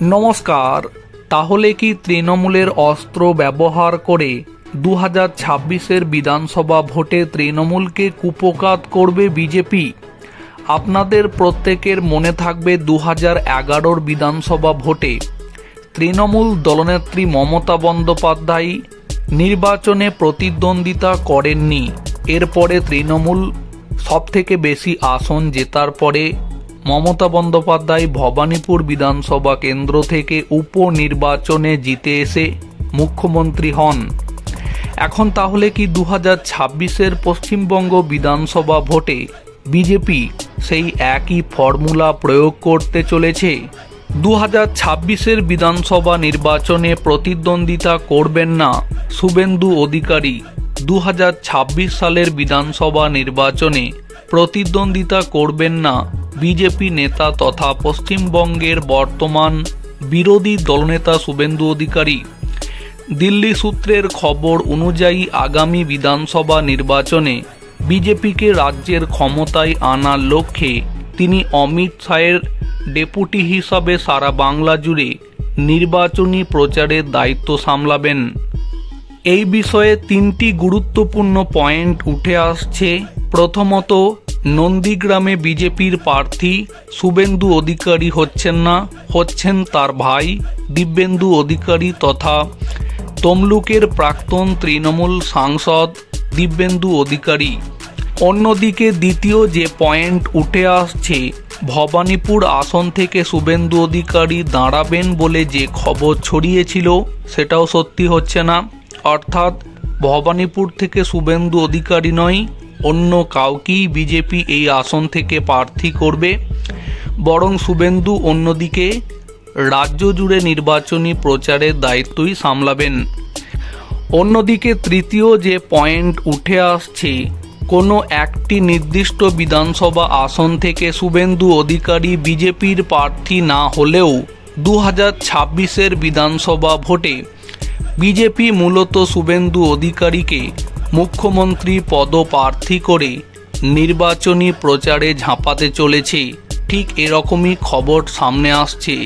নমস্কার। তাহলে কি তৃণমূলের অস্ত্র ব্যবহার করে 2026-এর বিধানসভা ভোটে তৃণমূলকে কুপোকাত করবে বিজেপি? আপনাদের প্রত্যেকের মনে থাকবে 2011-র বিধানসভা ভোটে তৃণমূল দলনেত্রী মমতা বন্দ্যোপাধ্যায় নির্বাচনে প্রতিদ্বন্দ্বিতা করেননি। এরপরে তৃণমূল সবথেকে বেশি আসন জেতার পরে মমতা বন্দ্যোপাধ্যায় ভবানীপুর বিধানসভা কেন্দ্র থেকে উপনির্বাচনে জিতে এসে মুখ্যমন্ত্রী হন। এখন তাহলে কি 2026-এর পশ্চিমবঙ্গ বিধানসভা ভোটে বিজেপি সেই একই ফর্মুলা প্রয়োগ করতে চলেছে? 2026-এর বিধানসভা নির্বাচনে প্রতিদ্বন্দ্বিতা করবেন না শুভেন্দু অধিকারী। 2026 সালের বিধানসভা নির্বাচনে প্রতিদ্বন্দ্বিতা করবেন না বিজেপি নেতা তথা পশ্চিমবঙ্গের বর্তমান বিরোধী দলনেতা শুভেন্দু অধিকারী। দিল্লি সূত্রের খবর অনুযায়ী আগামী বিধানসভা নির্বাচনে বিজেপিকে রাজ্যের ক্ষমতায় আনার লক্ষ্যে তিনি অমিত শাহের ডেপুটি হিসাবে সারা বাংলা জুড়ে নির্বাচনী প্রচারের দায়িত্ব সামলাবেন। এই বিষয়ে তিনটি গুরুত্বপূর্ণ পয়েন্ট উঠে আসছে। প্রথমত, নন্দীগ্রামে বিজেপির প্রার্থী শুভেন্দু অধিকারী হচ্ছেন তার ভাই দিব্যেন্দু অধিকারী তথা তমলুকের প্রাক্তন তৃণমূল সাংসদ দিব্যেন্দু অধিকারী। অন্যদিকে দ্বিতীয় যে পয়েন্ট উঠে আসছে, ভবানীপুর আসন থেকে শুভেন্দু অধিকারী দাঁড়াবেন বলে যে খবর ছড়িয়েছিল সেটাও সত্যি হচ্ছে না। অর্থাৎ ভবানীপুর থেকে শুভেন্দু অধিকারী নয়, অন্য কাউকেই বিজেপি এই আসন থেকে প্রার্থী করবে, বরং শুভেন্দু অন্যদিকে রাজ্য জুড়ে নির্বাচনী প্রচারের দায়িত্বই সামলাবেন। অন্যদিকে তৃতীয় যে পয়েন্ট উঠে আসছে, কোনো একটি নির্দিষ্ট বিধানসভা আসন থেকে শুভেন্দু অধিকারী বিজেপির প্রার্থী না হলেও 2026-এর বিধানসভা ভোটে বিজেপি মূলত শুভেন্দু অধিকারীকে মুখ্যমন্ত্রী পদপ্রার্থী করে নির্বাচনী প্রচারে ঝাঁপাতে চলেছে। ঠিক এরকমই খবর সামনে আসছে।